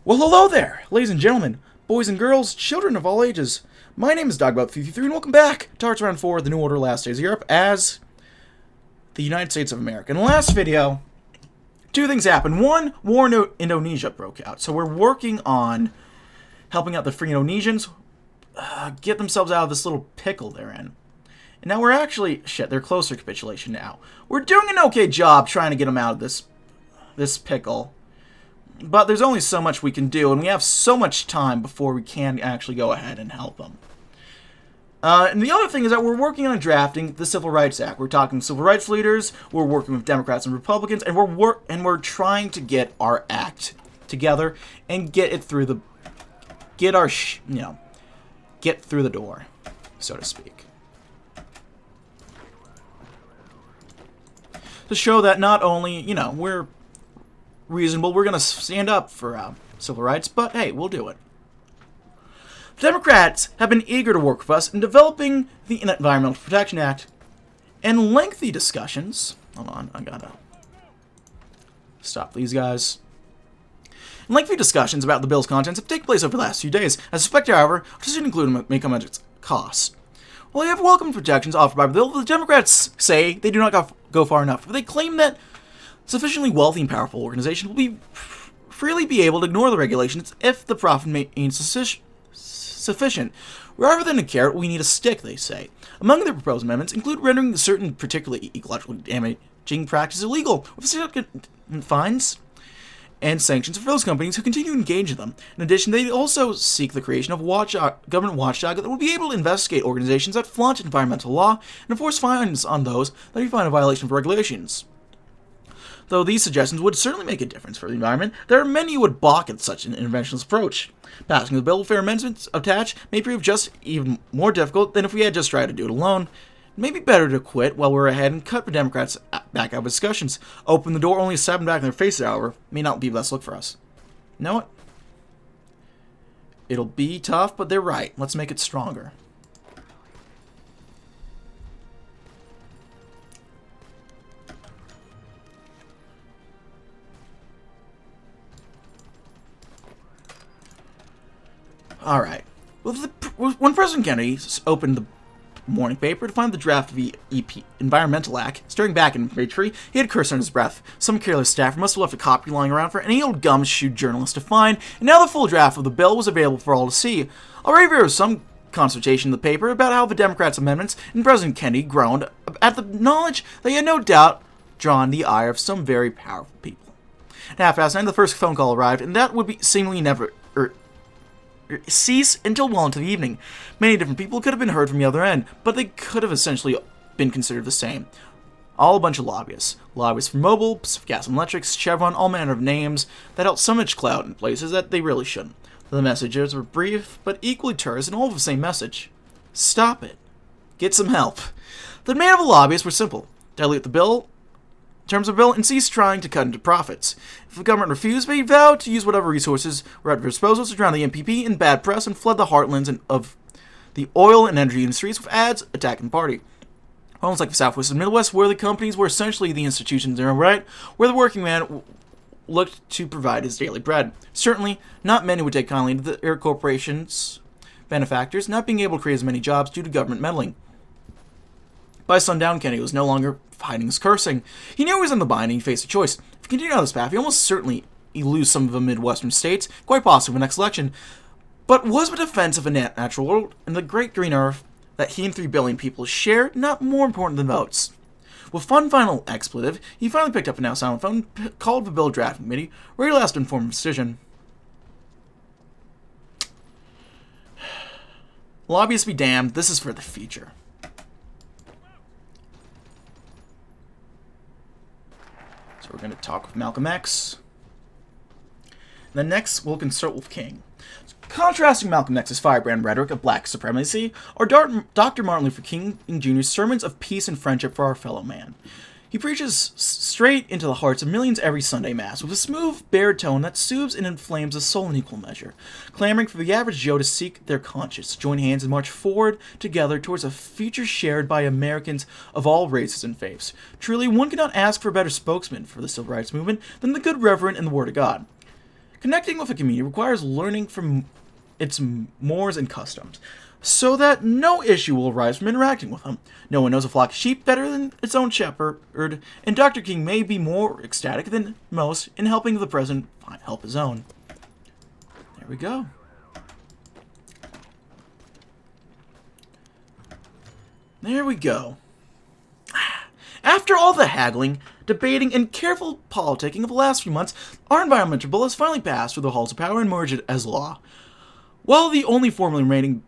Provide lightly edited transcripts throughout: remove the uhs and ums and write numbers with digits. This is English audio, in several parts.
Well, hello there, ladies and gentlemen, boys and girls, children of all ages. My name is DB333, and welcome back to Hearts Round 4, the New Order Last Days of Europe, as the United States of America. In the last video, two things happened. One, war in Indonesia broke out, so we're working on helping out the free Indonesians get themselves out of this little pickle they're in. And now we're actually, they're close to capitulation now. We're doing an okay job trying to get them out of this pickle. But there's only so much we can do, and we have so much time before we can actually go ahead and help them. And the other thing is that we're working on drafting the Civil Rights Act. We're talking to civil rights leaders, we're working with Democrats and Republicans, and we're trying to get our act together and get it through get through the door, so to speak. To show that not only, we're reasonable, we're going to stand up for civil rights, but hey, we'll do it. The Democrats have been eager to work with us in developing the Environmental Protection Act, and lengthy discussions. Hold on, I gotta stop these guys. Lengthy discussions about the bill's contents have taken place over the last few days. I suspect, however, which didn't include may come at its cost. While they have welcome protections offered by the bill, the Democrats say they do not go far enough. They claim that sufficiently wealthy and powerful organizations will freely be able to ignore the regulations if the profit ain't sufficient. Rather than a carrot, we need a stick, they say. Among their proposed amendments include rendering certain particularly ecologically damaging practices illegal, with significant fines and sanctions for those companies who continue to engage in them. In addition, they also seek the creation of a government watchdog that will be able to investigate organizations that flaunt environmental law and enforce fines on those that find a violation of regulations. Though these suggestions would certainly make a difference for the environment, there are many who would balk at such an interventionist approach. Passing the bill with fair amendments attached may prove just even more difficult than if we had just tried to do it alone. It may be better to quit while we're ahead and cut the Democrats back out of discussions. Open the door only to stab them back in their faces, however, may not be the best look for us. You know what? It'll be tough, but they're right. Let's make it stronger. Alright. Well, when President Kennedy opened the morning paper to find the draft of the Environmental Act, staring back in victory, he had a curse on his breath. Some careless staffer must have left a copy lying around for any old gumshoe journalist to find, and now the full draft of the bill was available for all to see. Already there was some consultation in the paper about how the Democrats' amendments, and President Kennedy groaned at the knowledge that he had no doubt drawn the ire of some very powerful people. At 9:30, the first phone call arrived, and that would be seemingly never cease until well into the evening. Many different people could have been heard from the other end, but they could have essentially been considered the same. All a bunch of lobbyists. Lobbyists for Mobil, Pacific Gas and Electric, Chevron, all manner of names that held so much clout in places that they really shouldn't. The messages were brief, but equally terse, and all of the same message. Stop it. Get some help. The demand of the lobbyists were simple. Dilute the bill, terms of the bill, and cease trying to cut into profits. If the government refused, they vowed to use whatever resources were at their disposal to drown the MPP in bad press and flood the heartlands of the oil and energy industries with ads attacking the party. Homes like the Southwest and Midwest, where the companies were essentially the institutions in their own right, where the working man looked to provide his daily bread. Certainly, not many would take kindly to the air corporations' benefactors not being able to create as many jobs due to government meddling. By sundown, Kennedy was no longer hiding his cursing. He knew he was in the bind and he faced a choice. If he continued on this path, he almost certainly lose some of the Midwestern states, quite possibly in the next election. But was the defense of a natural world and the great green earth that he and 3 billion people shared not more important than votes? With one final expletive, he finally picked up a now silent phone and called the bill drafting committee, where he last informed a decision. Lobbyists be damned, this is for the future. We're going to talk with Malcolm X. Then next, we'll consult with King. Contrasting Malcolm X's firebrand rhetoric of black supremacy are Dr. Martin Luther King Jr.'s sermons of peace and friendship for our fellow man. He preaches straight into the hearts of millions every Sunday Mass, with a smooth baritone that soothes and inflames the soul in equal measure, clamoring for the average Joe to seek their conscience, join hands, and march forward together towards a future shared by Americans of all races and faiths. Truly, one cannot ask for a better spokesman for the civil rights movement than the good Reverend in the Word of God. Connecting with a community requires learning from its mores and customs, so that no issue will arise from interacting with them. No one knows a flock of sheep better than its own shepherd, and Dr. King may be more ecstatic than most in helping the president help his own. There we go. There we go. After all the haggling, debating, and careful politicking of the last few months, our environmental bill has finally passed through the halls of power and emerged as law. While the only formally remaining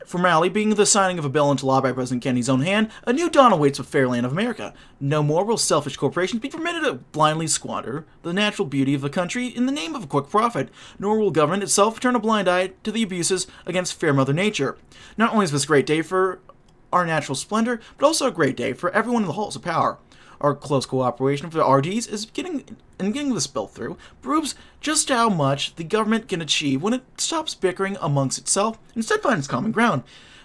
formality being the signing of a bill into law by President Kennedy's own hand, a new dawn awaits the fair land of America. No more will selfish corporations be permitted to blindly squander the natural beauty of the country in the name of a quick profit, nor will government itself turn a blind eye to the abuses against fair Mother Nature. Not only is this a great day for our natural splendor, but also a great day for everyone in the halls of power. Our close cooperation with the RDs is getting this bill through proves just how much the government can achieve when it stops bickering amongst itself and instead finds common ground.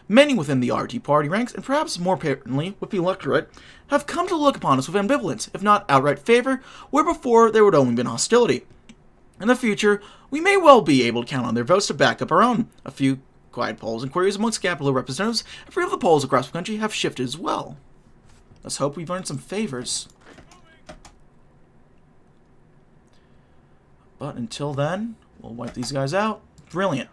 Many within the RD party ranks, and perhaps more pertinently with the electorate, have come to look upon us with ambivalence, if not outright favor, where before there would only been hostility. In the future, we may well be able to count on their votes to back up our own. A few quiet polls and queries amongst Capitol representatives, and few of the polls across the country have shifted as well. Let's hope we've earned some favors. But until then, we'll wipe these guys out. Brilliant.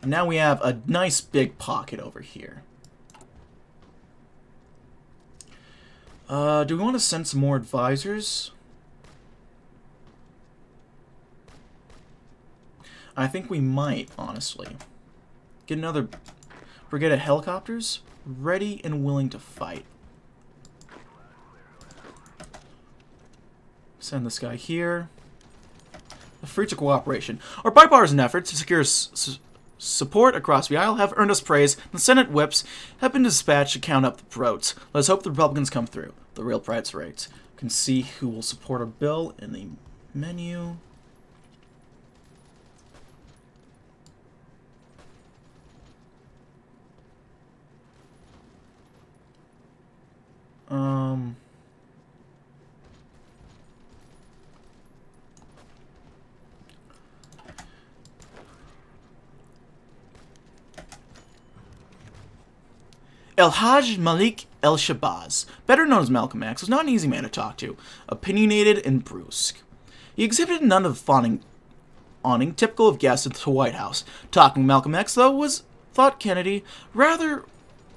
And now we have a nice big pocket over here. Do we want to send some more advisors? I think we might, honestly. Get another brigade of helicopters ready and willing to fight. Send this guy here. The fruits of cooperation. Our bipartisan efforts to secure support across the aisle have earned us praise. The Senate whips have been dispatched to count up the votes. Let's hope the Republicans come through. The real price rates. You can see who will support a bill in the menu. El-Hajj Malik El-Shabazz, better known as Malcolm X, was not an easy man to talk to, opinionated and brusque. He exhibited none of the awning typical of guests at the White House. Talking with Malcolm X, though, was, thought Kennedy, rather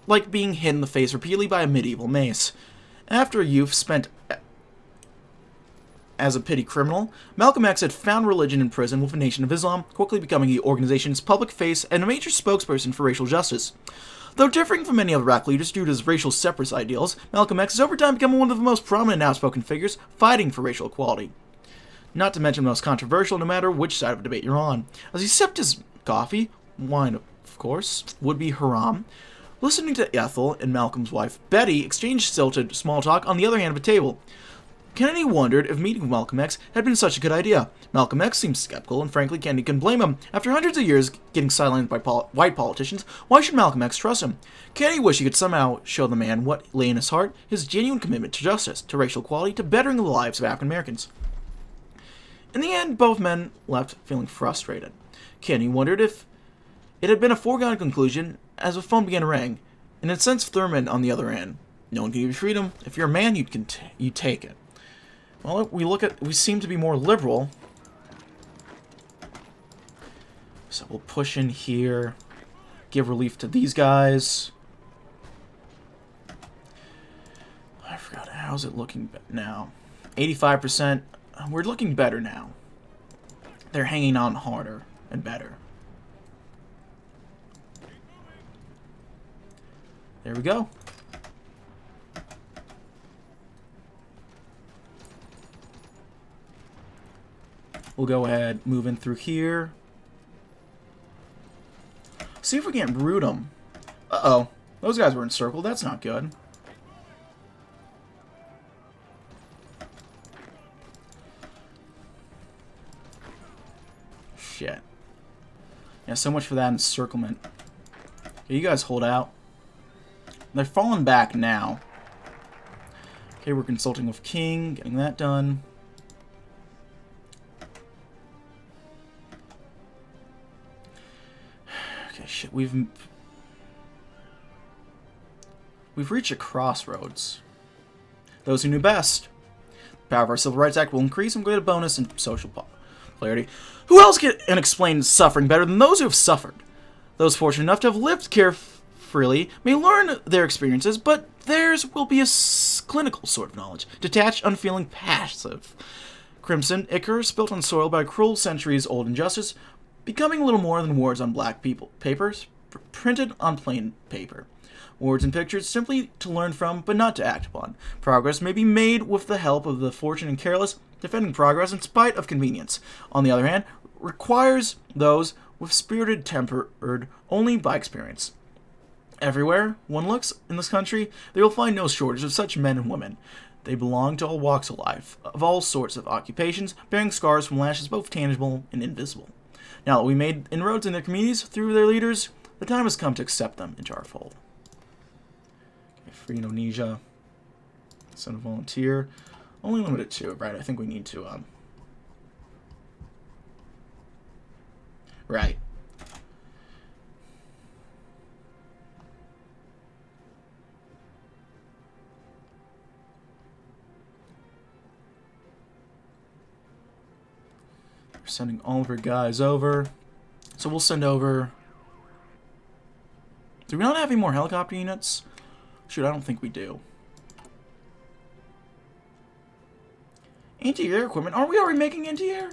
like being hit in the face repeatedly by a medieval mace. After a youth spent as a petty criminal, Malcolm X had found religion in prison with the Nation of Islam, quickly becoming the organization's public face and a major spokesperson for racial justice. Though differing from many other Iraq leaders due to his racial separatist ideals, Malcolm X has over time become one of the most prominent and outspoken figures fighting for racial equality. Not to mention the most controversial no matter which side of the debate you're on. As he sipped his coffee, wine of course, would be haram, listening to Ethel and Malcolm's wife, Betty, exchange stilted small talk on the other hand of a table. Kennedy wondered if meeting with Malcolm X had been such a good idea. Malcolm X seemed skeptical, and frankly, Kennedy couldn't blame him. After hundreds of years getting silenced by white politicians, why should Malcolm X trust him? Kennedy wished he could somehow show the man what lay in his heart, his genuine commitment to justice, to racial equality, to bettering the lives of African Americans. In the end, both men left feeling frustrated. Kennedy wondered if it had been a foregone conclusion as the phone began to ring, and it sensed Thurman on the other end. No one can give you freedom. If you're a man, you take it. Well, we seem to be more liberal. So we'll push in here, give relief to these guys. I forgot, how's it looking now? 85%. We're looking better now. They're hanging on harder and better. There we go. We'll go ahead, move in through here. See if we can't root them. Uh-oh. Those guys were encircled. That's not good. Shit. Yeah, so much for that encirclement. Okay, you guys hold out. They're falling back now. Okay, we're consulting with King, getting that done. Okay, shit. We've reached a crossroads. Those who knew best. The power of our Civil Rights Act will increase and get a bonus in social popularity. Who else can explain suffering better than those who have suffered? Those fortunate enough to have lived carefreely may learn their experiences, but theirs will be a clinical sort of knowledge, detached, unfeeling, passive. Crimson ichor spilt on soil by cruel centuries-old injustice, becoming little more than words on black papers, printed on plain paper. Words and pictures simply to learn from, but not to act upon. Progress may be made with the help of the fortunate and careless, defending progress in spite of convenience. On the other hand, requires those with spirited tempered only by experience. Everywhere one looks in this country, they will find no shortage of such men and women. They belong to all walks of life, of all sorts of occupations, bearing scars from lashes both tangible and invisible. Now that we made inroads in their communities through their leaders, the time has come to accept them into our fold. Free Indonesia. Send a volunteer. Only limited to it, right? I think we need to, Right. We're sending all of our guys over. So we'll send over... Do we not have any more helicopter units? Shoot, I don't think we do. Anti-air equipment? Aren't we already making anti-air?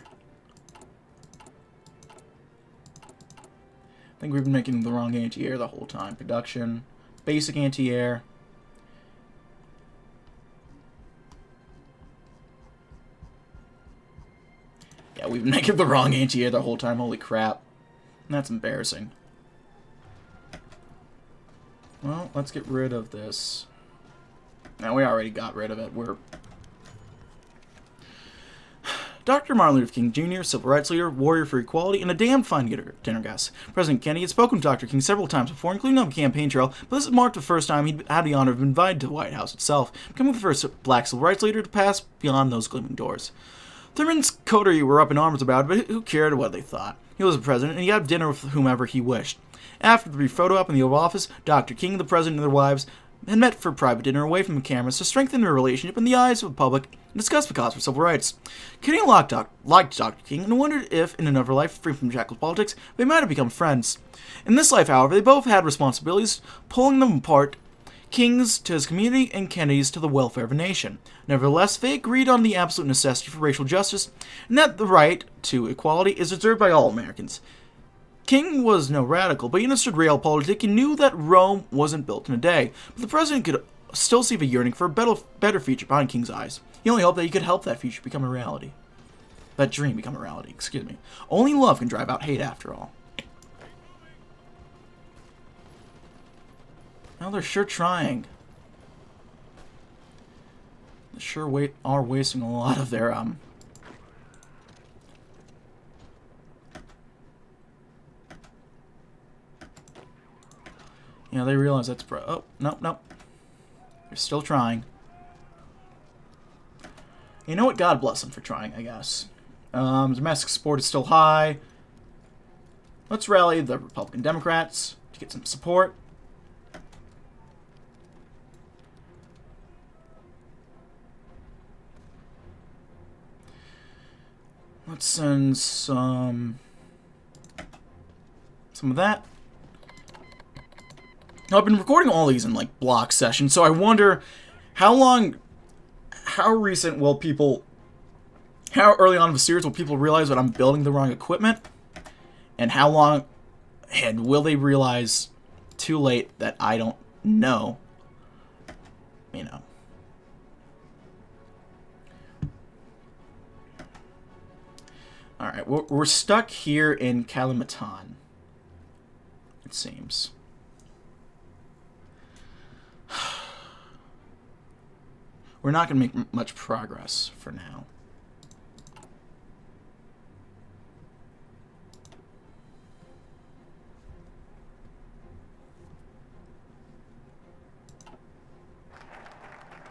I think we've been making the wrong anti-air the whole time. Production. Basic anti-air. Yeah, we've been making the wrong anti-air the whole time. Holy crap. That's embarrassing. Well, let's get rid of this. Now, we already got rid of it. We're... Dr. Martin Luther King Jr., civil rights leader, warrior for equality, and a damn fine dinner guest. President Kennedy had spoken to Dr. King several times before, including on the campaign trail, but this marked the first time he'd had the honor of being invited to the White House itself, becoming the first black civil rights leader to pass beyond those gleaming doors. Thurman's coterie were up in arms about it, but who cared what they thought? He was the president, and he had dinner with whomever he wished. After the brief photo op in the Oval Office, Dr. King, the president, and their wives had met for private dinner away from the cameras to strengthen their relationship in the eyes of the public and discuss the cause for civil rights. Kennedy liked Dr. King and wondered if, in another life, free from jackal politics, they might have become friends. In this life, however, they both had responsibilities, pulling them apart, King's to his community and Kennedy's to the welfare of the nation. Nevertheless, they agreed on the absolute necessity for racial justice, and that the right to equality is deserved by all Americans. King was no radical, but he understood realpolitik and knew that Rome wasn't built in a day. But the president could still see the yearning for a better future behind King's eyes. He only hoped that he could help that future become a reality. That dream become a reality, excuse me. Only love can drive out hate, after all. Now they're sure trying. They sure are wasting a lot of their, Yeah, they realize that's oh, nope. They're still trying. You know what? God bless them for trying, I guess. Domestic support is still high. Let's rally the Republican Democrats to get some support. Let's send some of that. Now, I've been recording all these in, like, block sessions, so I wonder how early on in the series will people realize that I'm building the wrong equipment? And how long, and will they realize too late that I don't know? You know. Alright, we're stuck here in Kalimantan, it seems. We're not going to make much progress for now.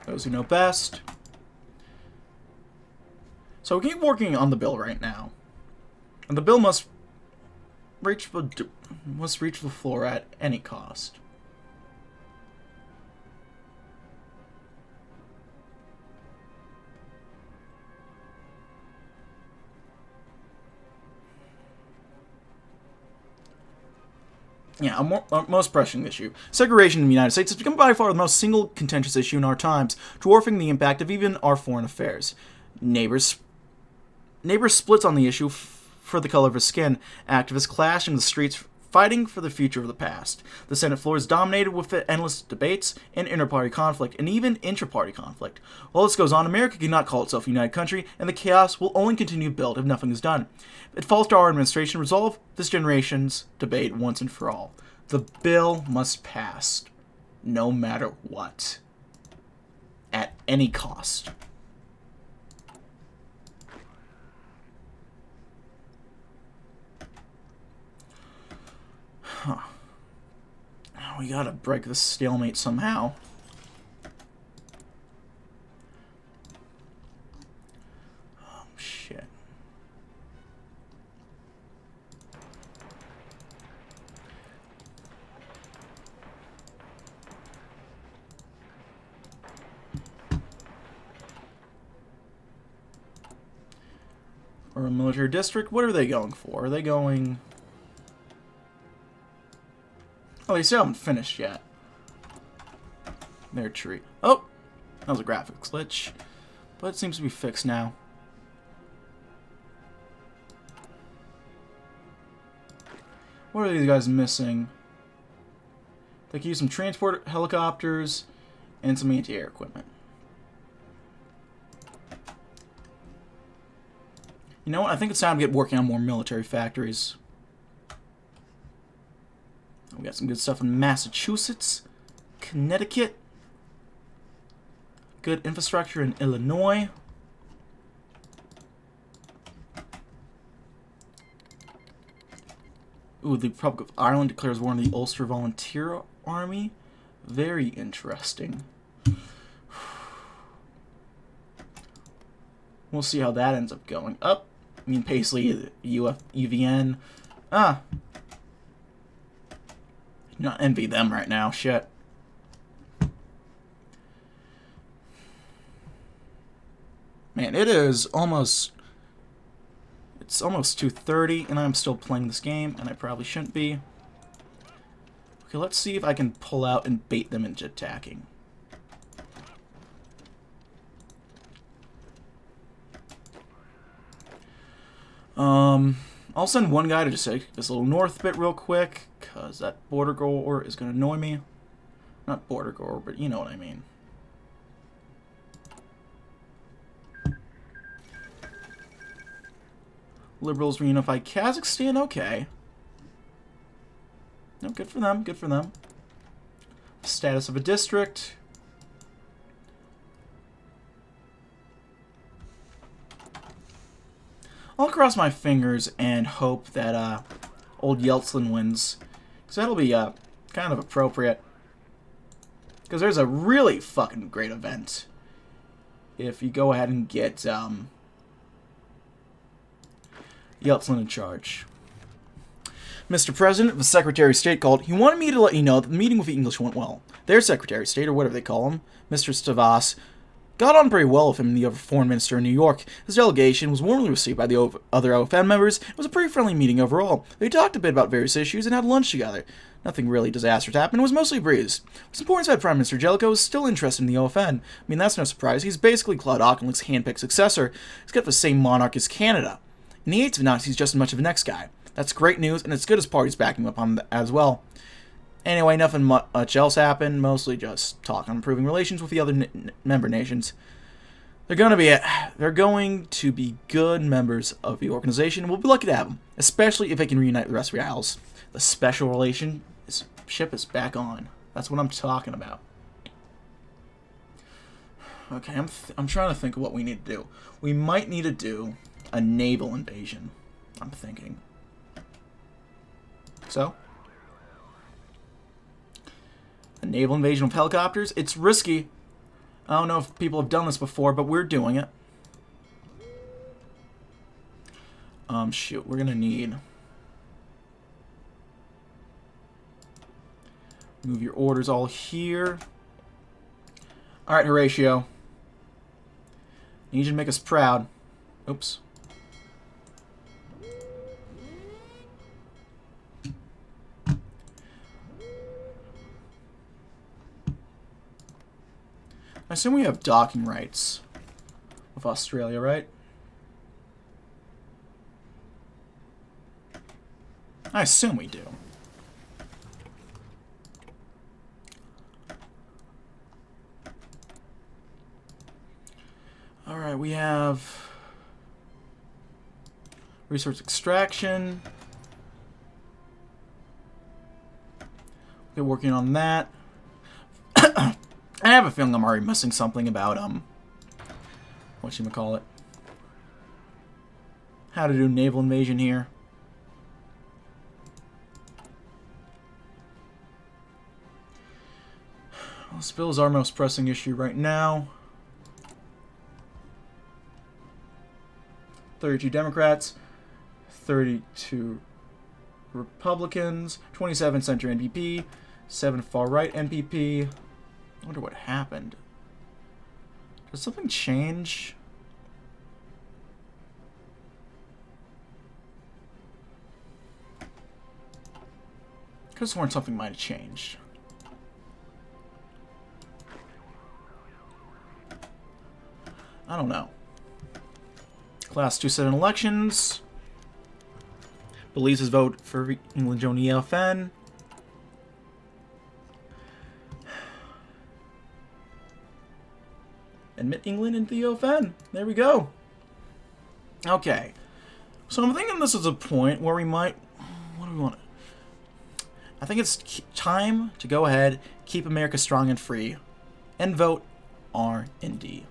Those who know best. So we keep working on the bill right now. And the bill must must reach the floor at any cost. Yeah, a most pressing issue. Segregation in the United States has become by far the most single contentious issue in our times, dwarfing the impact of even our foreign affairs. Neighbors splits on the issue for the color of his skin. Activists clash in the streets, fighting for the future of the past. The Senate floor is dominated with endless debates and inter-party conflict, and even intra-party conflict. While this goes on, America cannot call itself a united country, and the chaos will only continue to build if nothing is done. It falls to our administration to resolve this generation's debate once and for all. The bill must pass, no matter what, at any cost. Huh. We gotta break this stalemate somehow. Oh, shit. Or a military district? What are they going for? Are they going... Oh, they still haven't finished yet. Their tree. Oh! That was a graphics glitch. But it seems to be fixed now. What are these guys missing? They could use some transport helicopters and some anti-air equipment. You know what? I think it's time to get working on more military factories. We got some good stuff in Massachusetts, Connecticut. Good infrastructure in Illinois. Ooh, the Republic of Ireland declares war on the Ulster Volunteer Army. Very interesting. We'll see how that ends up going. Up. I mean, Paisley, UVN. Ah. Not envy them right now. Shit. Man, it's almost 2:30 and I'm still playing this game, and I probably shouldn't be. Okay, let's see if I can pull out and bait them into attacking. I'll send one guy to just take this little north bit real quick, because that border goer is going to annoy me. Not border goer, but you know what I mean. Liberals reunify Kazakhstan, okay. No, good for them, good for them. Status of a district. I'll cross my fingers and hope that old Yeltsin wins, because that'll be kind of appropriate. Because there's a really fucking great event if you go ahead and get Yeltsin in charge. Mr. President, the Secretary of State called. He wanted me to let you know that the meeting with the English went well. Their Secretary of State, or whatever they call him, Mr. Stavas, got on pretty well with him and the other foreign minister in New York. His delegation was warmly received by the other OFN members. It was a pretty friendly meeting overall. They talked a bit about various issues and had lunch together. Nothing really disastrous happened. It was mostly a breeze. What's important is that Prime Minister Jellicoe is still interested in the OFN. I mean, that's no surprise. He's basically Claude Auchinleck's hand-picked successor. He's got the same monarch as Canada. And he hates the Nazis just as much as the next guy. That's great news, and it's good his party's backing him up on as well. Anyway, nothing much else happened. Mostly just talk on improving relations with the other member nations. They're going to be good members of the organization, and we'll be lucky to have them, especially if they can reunite the rest of the Isles. The special relationship is back on. That's what I'm talking about. Okay, I'm trying to think of what we need to do. We might need to do a naval invasion, I'm thinking. So, a naval invasion of helicopters. It's risky. I don't know if people have done this before, but we're doing it. Shoot, we're gonna need Move your orders all here. Alright, Horatio. I need you to make us proud. Oops. I assume we have docking rights with Australia, right? I assume we do. Alright, we have resource extraction. We're working on that. I have a feeling I'm already missing something about, whatchamacallit. How to do naval invasion here. This bill is our most pressing issue right now. 32 Democrats, 32 Republicans, 27 center NPP, 7 far-right NPP. I wonder what happened. Did something change? I could have sworn something might have changed. I don't know. Class 2 Senate elections. Belize's vote for England joining the EFN. Admit England into the EFN. There we go. Okay. So I'm thinking this is a point where we might... What do we want? I think it's time to go ahead, keep America strong and free, and vote R and D.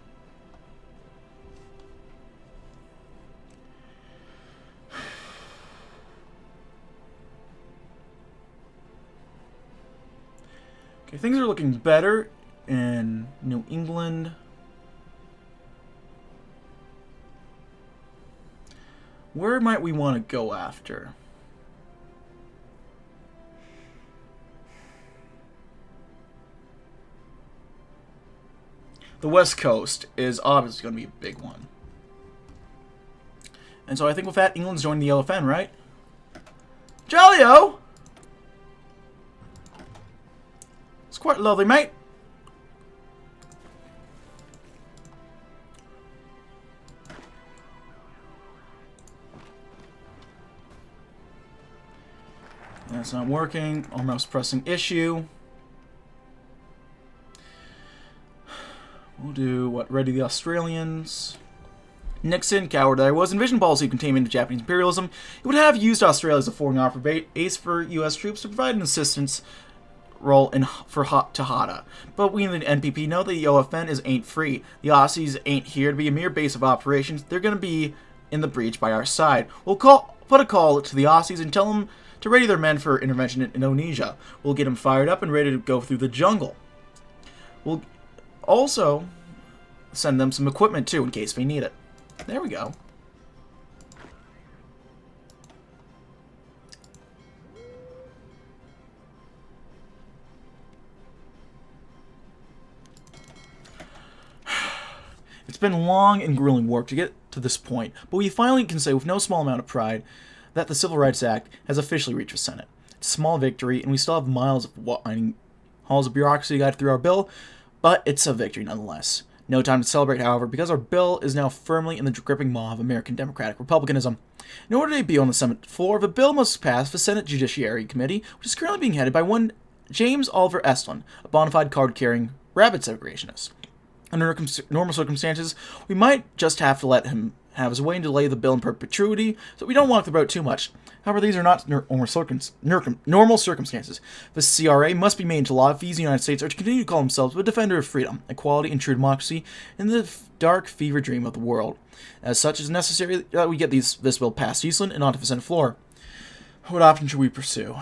Okay, things are looking better in New England. Where might we want to go after? The West Coast is obviously going to be a big one. And so I think with that, England's joining the LFN, right? Jolly-o! It's quite lovely, mate. That's not working. Our most pressing issue. We'll do what? Ready the Australians. Nixon, coward that I was, envisioned policy of containment of Japanese imperialism. It would have used Australia as a foreign offer base for U.S. troops to provide an assistance role for Tahada. But we in the NPP know that the OFN ain't free. The Aussies ain't here to be a mere base of operations. They're going to be in the breach by our side. We'll put a call to the Aussies and tell them to ready their men for intervention in Indonesia. We'll get them fired up and ready to go through the jungle. We'll also send them some equipment too in case they need it. There we go. It's been long and grueling work to get to this point, but we finally can say with no small amount of pride that the Civil Rights Act has officially reached the Senate. It's a small victory, and we still have miles of winding halls of bureaucracy to guide through our bill, but it's a victory nonetheless. No time to celebrate, however, because our bill is now firmly in the gripping maw of American democratic republicanism. In order to be on the Senate floor, the bill must pass the Senate Judiciary Committee, which is currently being headed by one James Oliver Estlin, a bona fide card-carrying rabid segregationist. Under normal circumstances, we might just have to let him have his way and delay the bill in perpetuity, so we don't walk the boat too much. However, these are not normal circumstances. The CRA must be made into law if these United States are to continue to call themselves a defender of freedom, equality, and true democracy in the dark fever dream of the world. As such, it is necessary that we get this bill past Eastland and onto the Senate floor. What option should we pursue?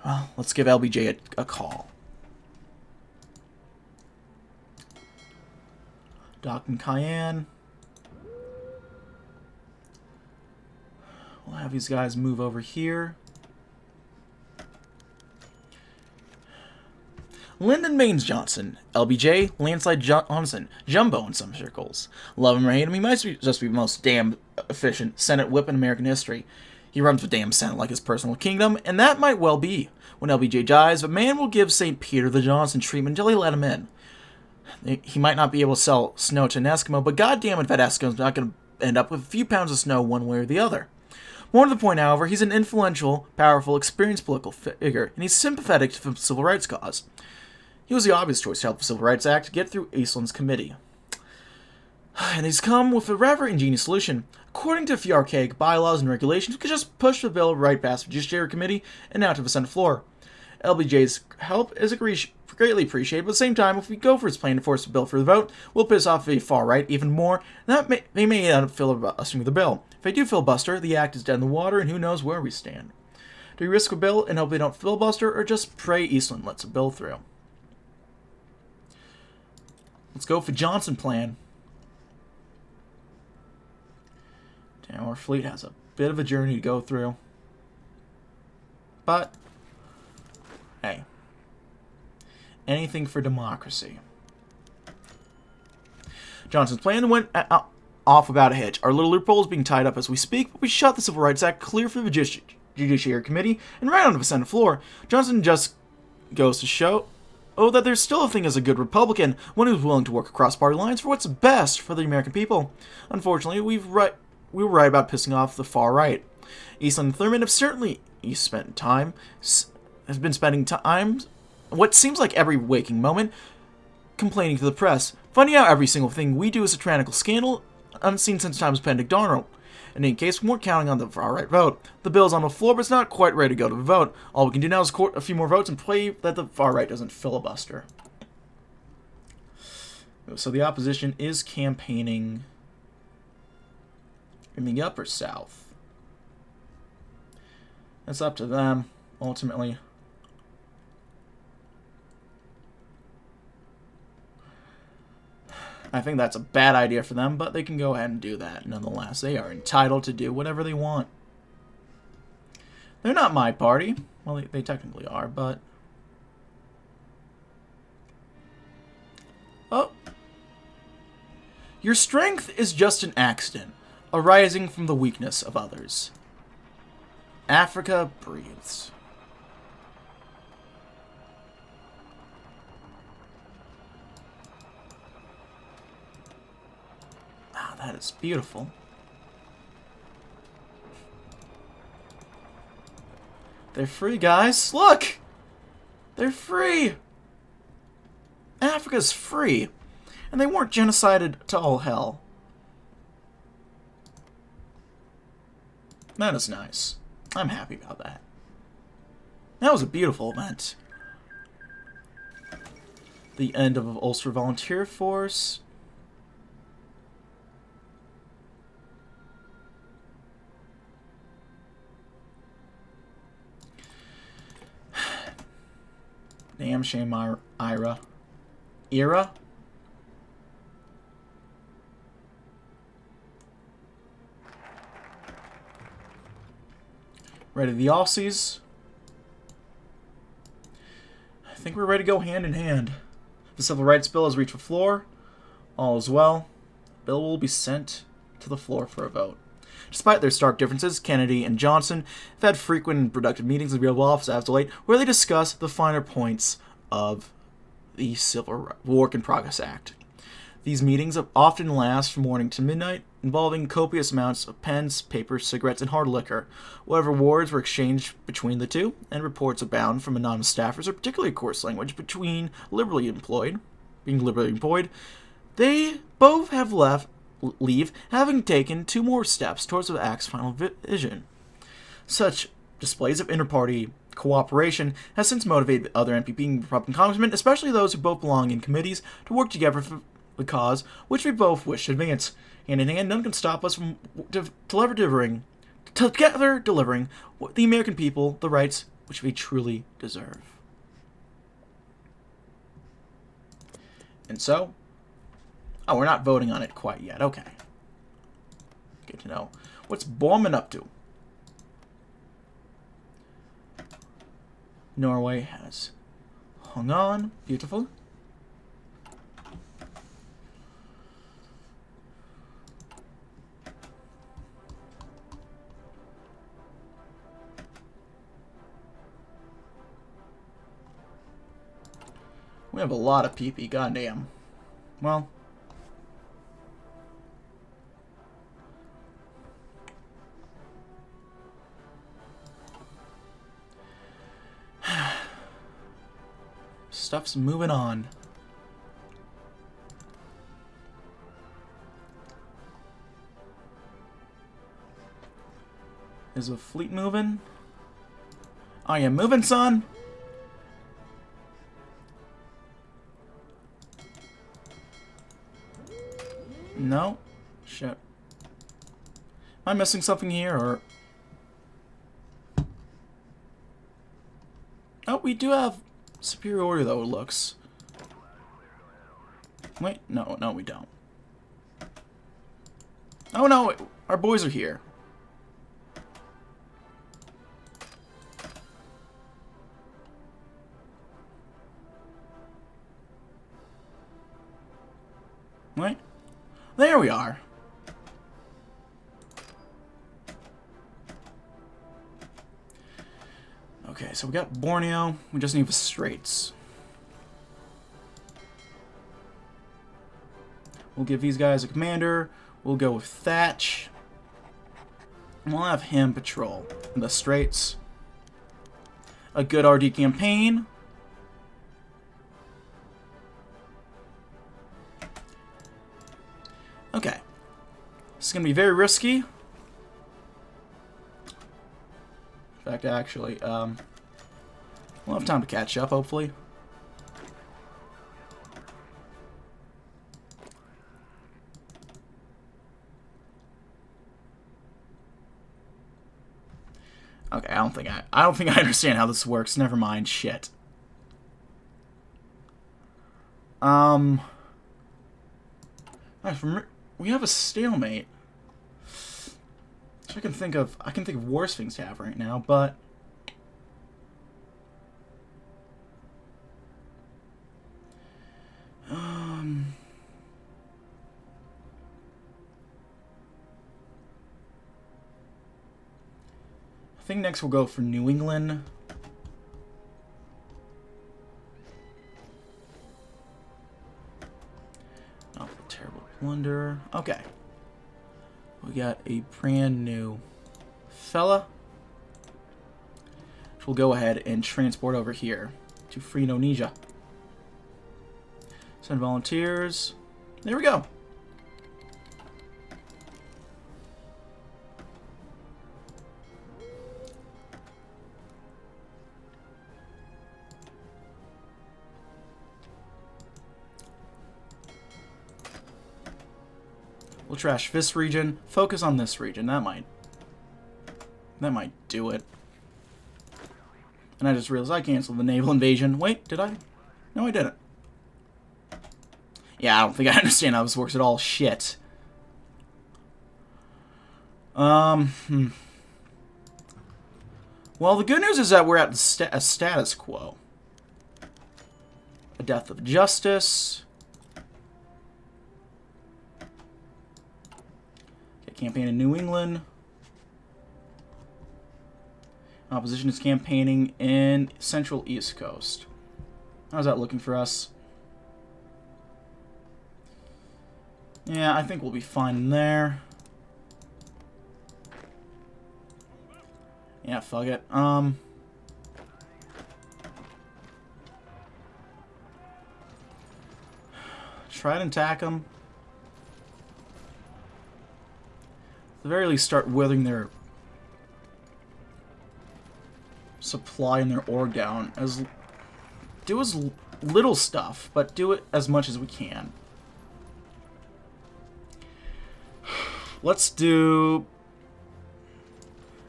Well, let's give LBJ a call. Doc and Cayenne. We'll have these guys move over here. Lyndon Baines Johnson, LBJ, Landslide Johnson, Jumbo in some circles. Love him or hate him, he might just be the most damn efficient Senate whip in American history. He runs the damn Senate like his personal kingdom, and that might well be. When LBJ dies, a man will give St. Peter the Johnson treatment until they let him in. He might not be able to sell snow to an Eskimo, but goddamn it, that Eskimo's not going to end up with a few pounds of snow one way or the other. More to the point, however, he's an influential, powerful, experienced political figure, and he's sympathetic to the civil rights cause. He was the obvious choice to help the Civil Rights Act get through Eastland's committee. And he's come with a rather ingenious solution. According to a few archaic bylaws and regulations, we could just push the bill right past the Judiciary Committee and out to the Senate floor. LBJ's help is greatly appreciated, but at the same time, if we go for his plan to force the bill for the vote, we'll piss off the far right even more, and they may end up filibustering the bill. If they do filibuster, the act is dead in the water, and who knows where we stand. Do we risk a bill and hope they don't filibuster, or just pray Eastland lets a bill through? Let's go for Johnson plan. Damn, our fleet has a bit of a journey to go through. But, hey, anything for democracy. Johnson's plan went off without a hitch. Our little loophole is being tied up as we speak, but we shot the Civil Rights Act clear for the Judiciary Committee and right onto the Senate floor. Johnson just goes to show that there's still a thing as a good Republican, one who's willing to work across party lines for what's best for the American people. Unfortunately, we were right about pissing off the far right. Eastland and Thurman have certainly been spending time, what seems like every waking moment, complaining to the press, finding out every single thing we do is a tyrannical scandal unseen since times of Benedict Arnold. In any case, we weren't counting on the far-right vote. The bill's on the floor, but it's not quite ready to go to the vote. All we can do now is court a few more votes and pray that the far-right doesn't filibuster. So the opposition is campaigning in the upper south. It's up to them, ultimately. I think that's a bad idea for them, but they can go ahead and do that. Nonetheless, they are entitled to do whatever they want. They're not my party. Well, they technically are, but... Oh. Your strength is just an accident, arising from the weakness of others. Africa breathes. That is beautiful. They're free, guys. Look! They're free! Africa's free. And they weren't genocided to all hell. That is nice. I'm happy about that. That was a beautiful event. The end of Ulster Volunteer Force. Damn shame, Ira. Era? Ready the Aussies. I think we're ready to go hand in hand. The Civil Rights Bill has reached the floor. All is well. The bill will be sent to the floor for a vote. Despite their stark differences, Kennedy and Johnson have had frequent and productive meetings in the Oval Office as of late, where they discuss the finer points of the Civil Work in Progress Act. These meetings often last from morning to midnight, involving copious amounts of pens, paper, cigarettes, and hard liquor. Whatever words were exchanged between the two, and reports abound from anonymous staffers, or particularly coarse language being liberally employed, they both have leave, having taken 2 more steps towards the Act's final vision. Such displays of inter-party cooperation has since motivated other NPP and Republican congressmen, especially those who both belong in committees, to work together for the cause which we both wish to advance. Hand in hand, none can stop us from together delivering the American people the rights which they truly deserve. And so, oh, we're not voting on it quite yet. Okay. Good to know. What's Borman up to? Norway has Hung on. Beautiful. We have a lot of PP, goddamn. Well. Stuff's moving on. Is the fleet moving? Are you moving, son? No. Shit. Am I missing something here, or... Oh, we do have superiority, though, it looks. Wait, no, we don't. Oh, no, our boys are here. Wait. There we are. Okay, so we got Borneo. We just need the Straits. We'll give these guys a commander. We'll go with Thatch. And we'll have him patrol the Straits. A good RD campaign. Okay. This is going to be very risky. In fact, actually, we'll have time to catch up, hopefully. Okay, I don't think I understand how this works. Never mind. Shit. We have a stalemate. So I can think of worse things to have right now, but I think next we'll go for New England. Oh, terrible plunder. Okay. We got a brand new fella. Which we'll go ahead and transport over here to free Indonesia. Send volunteers. There we go. We'll trash this region. Focus on this region. That might do it. And I just realized I canceled the naval invasion. Wait, did I? No, I didn't. Yeah, I don't think I understand how this works at all. Shit. Well, the good news is that we're at a status quo. A death of justice. Campaign in New England. Opposition is campaigning in Central East Coast. How's that looking for us? Yeah, I think we'll be fine there. Yeah, fuck it. Try and attack them. At the very least, start withering their supply and their ore down. Do as little stuff, but do it as much as we can. Let's do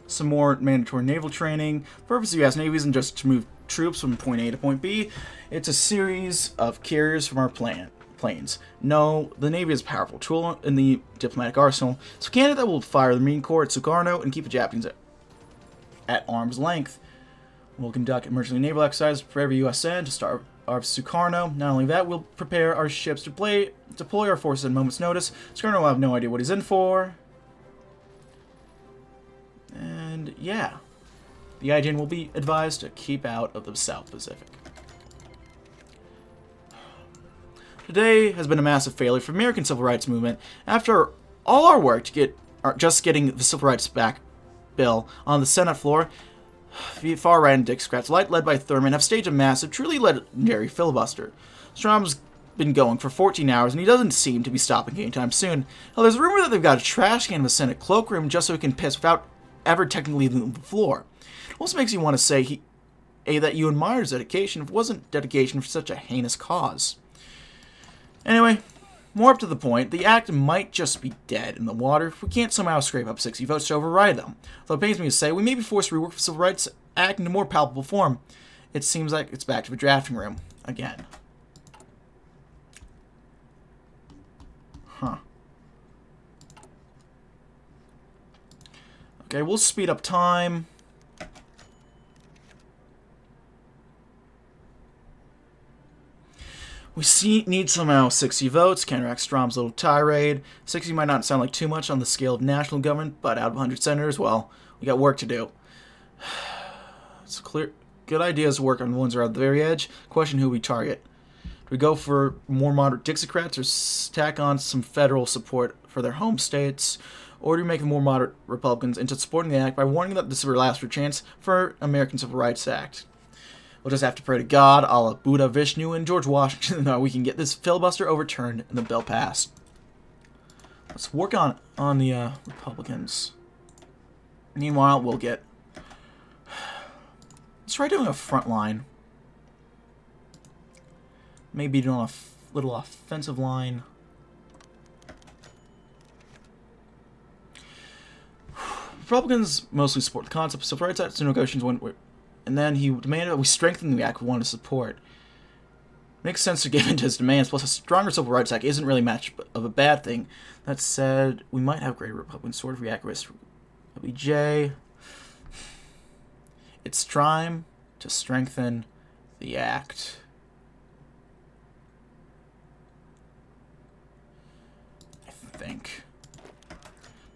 some more mandatory naval training. The purpose of U.S. Navy isn't just to move troops from point A to point B. It's a series of carriers from our planes. No, the Navy is a powerful tool in the diplomatic arsenal. So Canada will fire the Marine Corps at Sukarno and keep the Japanese at arm's length. We'll conduct emergency naval exercises for every USN to start of Sukarno. Not only that, we'll prepare our ships to deploy our forces at a moment's notice. Sukarno will have no idea what he's in for. And yeah, the IJN will be advised to keep out of the South Pacific. Today has been a massive failure for the American civil rights movement. After all our work to getting the Civil Rights Back bill on the Senate floor, the far-right and Dixiecrats, led by Thurman, have staged a massive, truly legendary filibuster. Strom's been going for 14 hours, and he doesn't seem to be stopping anytime soon. Hell, there's a rumor that they've got a trash can in the Senate cloakroom just so he can piss without ever technically leaving the floor. It also makes you want to say that you admire his dedication if it wasn't dedication for such a heinous cause. Anyway, more up to the point, the act might just be dead in the water if we can't somehow scrape up 60 votes to override them. Though it pains me to say, we may be forced to rework the Civil Rights Act in a more palpable form. It seems like it's back to the drafting room again. Huh. Okay, we'll speed up time. We need somehow 60 votes, counteract Strom's little tirade. 60 might not sound like too much on the scale of national government, but out of 100 senators, well, we got work to do. It's clear. Good ideas to work on the ones around the very edge. Question who we target. Do we go for more moderate Dixiecrats or tack on some federal support for their home states? Or do we make the more moderate Republicans into supporting the act by warning that this is their last chance for American Civil Rights Act? We'll just have to pray to God, Allah, Buddha, Vishnu, and George Washington that we can get this filibuster overturned and the bill passed. Let's work on the Republicans. Meanwhile, we'll get... Let's try doing a front line. Maybe doing a little offensive line. Republicans mostly support the concept of civil rights acts and negotiations and then he demanded that we strengthen the act we wanted to support. Makes sense to give in to his demands, plus a stronger Civil Rights Act isn't really much of a bad thing. That said, we might have greater Republican sort of react risk. LBJ. It's time to strengthen the act. I think.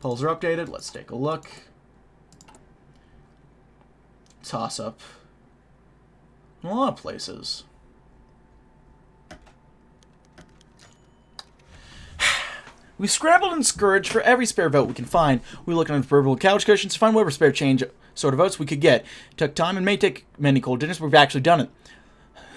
Polls are updated. Let's take a look. Toss up in a lot of places. We scrambled and scourged for every spare vote we can find. We looked under the proverbial couch cushions to find whatever spare change sort of votes we could get. It took time and may take many cold dinners, but we've actually done it.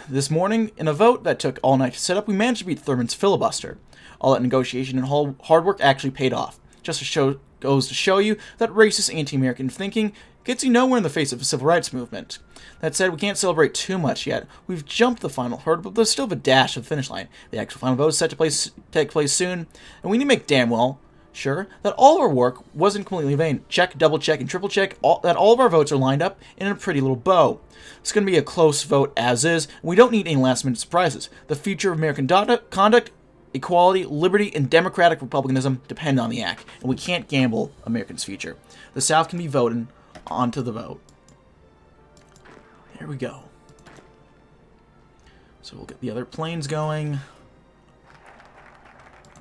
This morning, in a vote that took all night to set up, we managed to beat Thurman's filibuster. All that negotiation and hard work actually paid off. Just goes to show you that racist anti-American thinking gets you nowhere in the face of the civil rights movement. That said, we can't celebrate too much yet. We've jumped the final hurdle, but there's still a dash to the finish line. The actual final vote is set to take place soon, and we need to make damn well sure that all of our work wasn't completely in vain. Check, double check, and triple check that all of our votes are lined up in a pretty little bow. It's going to be a close vote as is, and we don't need any last-minute surprises. The future of American conduct, equality, liberty, and democratic republicanism depend on the act, and we can't gamble Americans' future. The South can be voting onto the vote. Here we go. So we'll get the other planes going.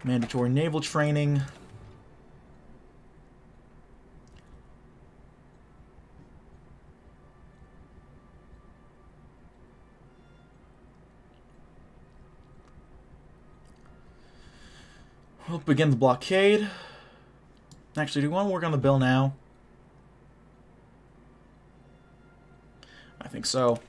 Mandatory naval training. We'll begin the blockade. Actually, do we want to work on the bill now? I think so.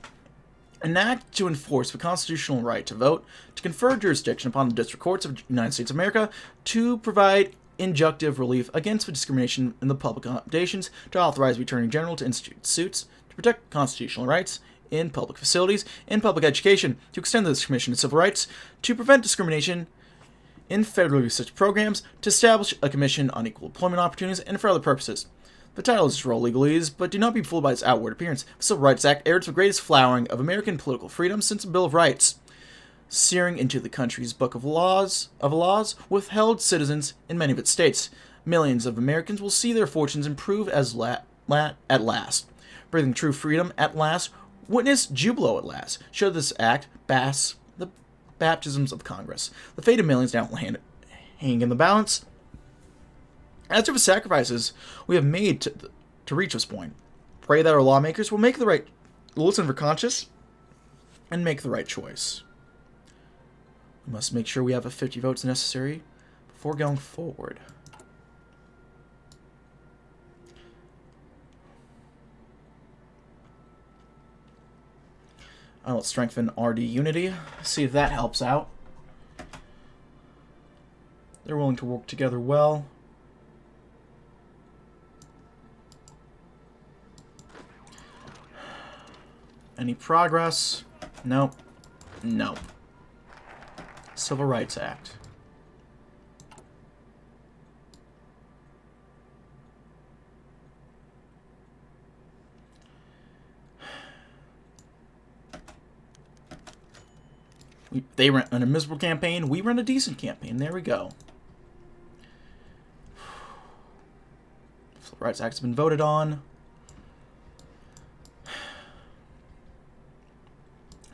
An act to enforce the constitutional right to vote, to confer jurisdiction upon the district courts of the United States of America, to provide injunctive relief against the discrimination in the public accommodations, to authorize the Attorney General to institute suits, to protect constitutional rights in public facilities, in public education, to extend the discrimination of civil rights, to prevent discrimination in federal research programs, to establish a commission on equal employment opportunities, and for other purposes. The title is roll legalese, but do not be fooled by its outward appearance. The Civil Rights Act aired the greatest flowering of American political freedom since the Bill of Rights. Searing into the country's book of laws, withheld citizens in many of its states. Millions of Americans will see their fortunes improve at last. Breathing true freedom at last Witness jubilo at last. Show this act pass the baptisms of Congress. The fate of millions now hang in the balance. As for the sacrifices we have made to reach this point, pray that our lawmakers will listen for conscience and make the right choice. We must make sure we have the 50 votes necessary before going forward. Let's strengthen RD unity. See if that helps out. They're willing to work together well. Any progress? Nope. Nope. Civil Rights Act. They ran a miserable campaign. We run a decent campaign. There we go. Civil Rights Act has been voted on.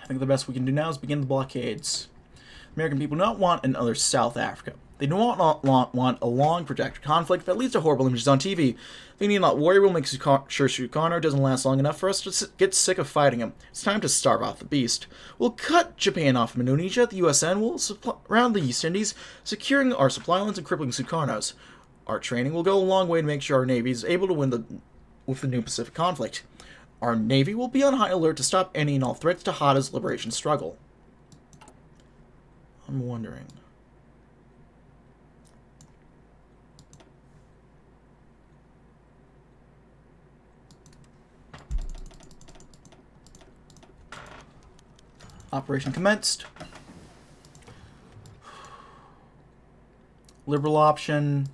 I think the best we can do now is begin the blockades. American people do not want another South Africa. They do not want a long, protracted conflict that leads to horrible images on TV. They need not worry. We'll make sure Sukarno doesn't last long enough for us to get sick of fighting him. It's time to starve off the beast. We'll cut Japan off from Indonesia. The USN will surround the East Indies, securing our supply lines and crippling Sukarnos. Our training will go a long way to make sure our Navy is able to win with the new Pacific conflict. Our Navy will be on high alert to stop any and all threats to Hada's liberation struggle. I'm wondering. Operation commenced. Liberal option.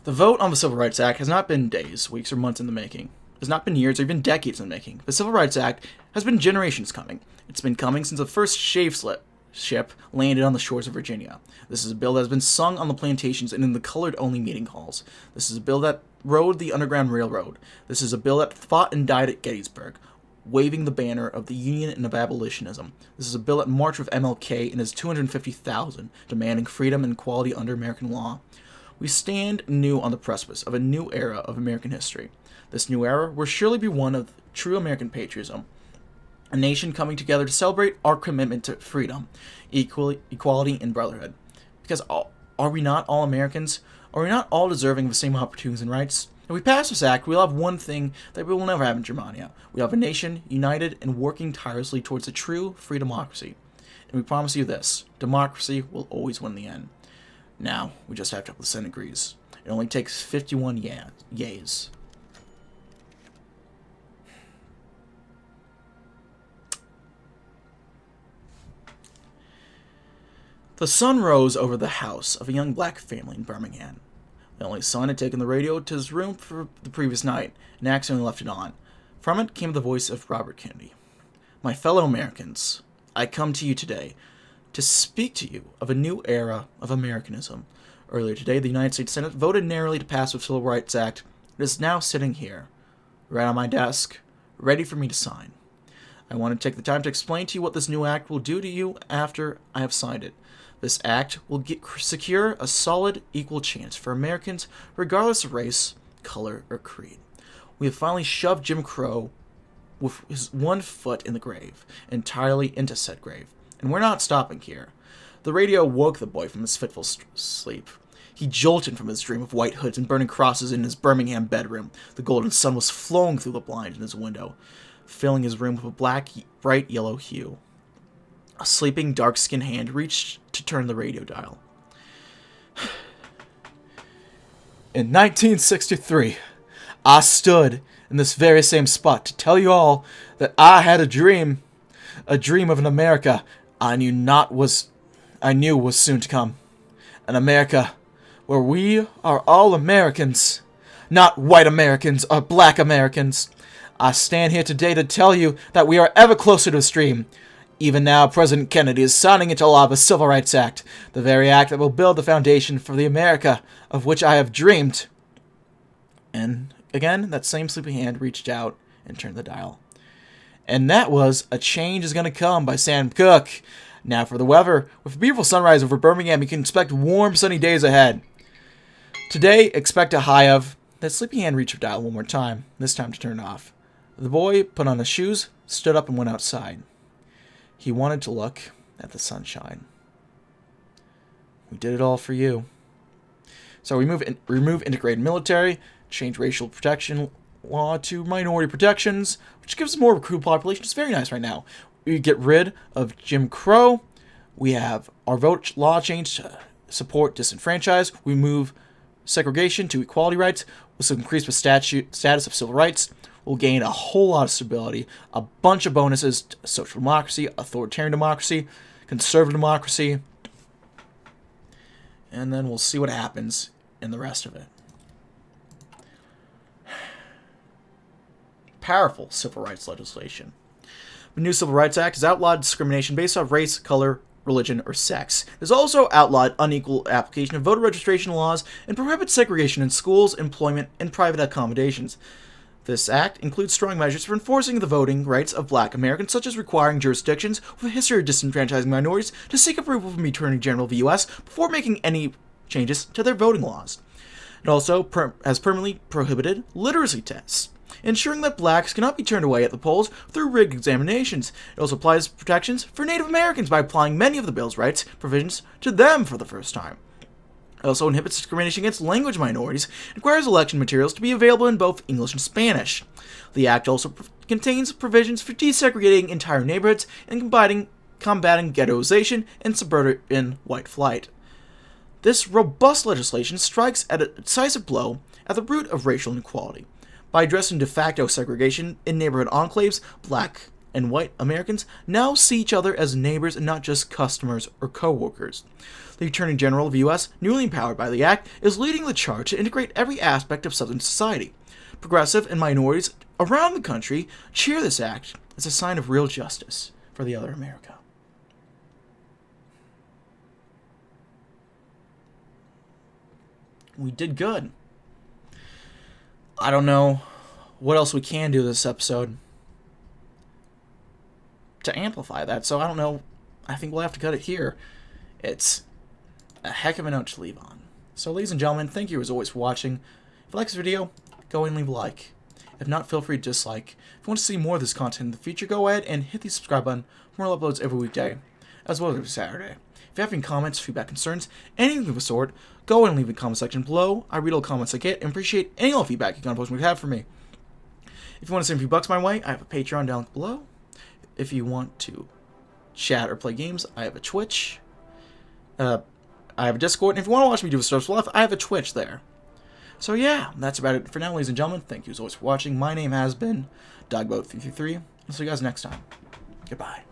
The vote on the Civil Rights Act has not been days, weeks, or months in the making. It has not been years or even decades in the making. The Civil Rights Act has been generations coming. It's been coming since the first ship landed on the shores of Virginia. This is a bill that has been sung on the plantations and in the colored-only meeting halls. This is a bill that rode the Underground Railroad. This is a bill that fought and died at Gettysburg, waving the banner of the Union and of abolitionism. This is a bill that marched with MLK and his 250,000, demanding freedom and equality under American law. We stand new on the precipice of a new era of American history. This new era will surely be one of true American patriotism, a nation coming together to celebrate our commitment to freedom, equality, and brotherhood. Because are we not all Americans? Are we not all deserving of the same opportunities and rights? If we pass this act, we'll have one thing that we will never have in Germania. We have a nation united and working tirelessly towards a true free democracy. And we promise you this, democracy will always win in the end. Now, we just have to hope the Senate agrees. It only takes 51 yays. The sun rose over the house of a young black family in Birmingham. The only son had taken the radio to his room for the previous night and accidentally left it on. From it came the voice of Robert Kennedy. My fellow Americans, I come to you today to speak to you of a new era of Americanism. Earlier today, the United States Senate voted narrowly to pass the Civil Rights Act. It is now sitting here, right on my desk, ready for me to sign. I want to take the time to explain to you what this new act will do to you after I have signed it. This act will secure a solid, equal chance for Americans, regardless of race, color, or creed. We have finally shoved Jim Crow with his one foot in the grave, entirely into said grave. And we're not stopping here. The radio woke the boy from his fitful sleep. He jolted from his dream of white hoods and burning crosses in his Birmingham bedroom. The golden sun was flowing through the blind in his window, filling his room with a black, bright yellow hue. A sleeping, dark-skinned hand reached to turn the radio dial. In 1963, I stood in this very same spot to tell you all that I had a dream of an America I knew was soon to come. An America where we are all Americans, not white Americans or black Americans. I stand here today to tell you that we are ever closer to this dream. Even now, President Kennedy is signing into law the Civil Rights Act, the very act that will build the foundation for the America of which I have dreamed. And again, that same sleepy hand reached out and turned the dial. And that was A Change Is Gonna Come by Sam Cooke. Now for the weather. With a beautiful sunrise over Birmingham, you can expect warm, sunny days ahead. Today, expect a high of... That sleepy hand reached the dial one more time, this time to turn it off. The boy put on his shoes, stood up, and went outside. He wanted to look at the sunshine. We did it all for you. So remove integrated military, change racial protection law to minority protections, which gives us more of a crew population. It's very nice right now. We get rid of Jim Crow. We have our vote law change to support disenfranchised. We move segregation to equality rights. We'll increase the status of civil rights. We'll gain a whole lot of stability, a bunch of bonuses to social democracy, authoritarian democracy, conservative democracy, and then we'll see what happens in the rest of it. Powerful civil rights legislation. The new Civil Rights Act has outlawed discrimination based on race, color, religion, or sex. It has also outlawed unequal application of voter registration laws and prohibits segregation in schools, employment, and private accommodations. This act includes strong measures for enforcing the voting rights of black Americans, such as requiring jurisdictions with a history of disenfranchising minorities to seek approval from the Attorney General of the U.S. before making any changes to their voting laws. It also has permanently prohibited literacy tests, ensuring that blacks cannot be turned away at the polls through rigged examinations. It also applies protections for Native Americans by applying many of the bill's rights provisions to them for the first time. It also inhibits discrimination against language minorities and requires election materials to be available in both English and Spanish. The act also contains provisions for desegregating entire neighborhoods and combating ghettoization and suburban white flight. This robust legislation strikes at a decisive blow at the root of racial inequality. By addressing de facto segregation in neighborhood enclaves, black and white Americans now see each other as neighbors and not just customers or co-workers. The Attorney General of the U.S., newly empowered by the Act, is leading the charge to integrate every aspect of Southern society. Progressive and minorities around the country cheer this act as a sign of real justice for the other America. We did good. I don't know what else we can do this episode to amplify that, so I don't know. I think we'll have to cut it here. It's a heck of a note to leave on. So, ladies and gentlemen, thank you as always for watching. If you like this video, go ahead and leave a like. If not, feel free to dislike. If you want to see more of this content in the future, go ahead and hit the subscribe button for more uploads every weekday, as well as every Saturday. If you have any comments, feedback, concerns, anything of the sort, go ahead and leave in the comment section below. I read all the comments I get and appreciate any all feedback you can post me have for me. If you want to send a few bucks my way, I have a Patreon down below. If you want to chat or play games, I have a Twitch. I have a Discord, and if you want to watch me do stuff live, I have a Twitch there. So yeah, that's about it for now, ladies and gentlemen. Thank you as always for watching. My name has been DB333. I'll see you guys next time. Goodbye.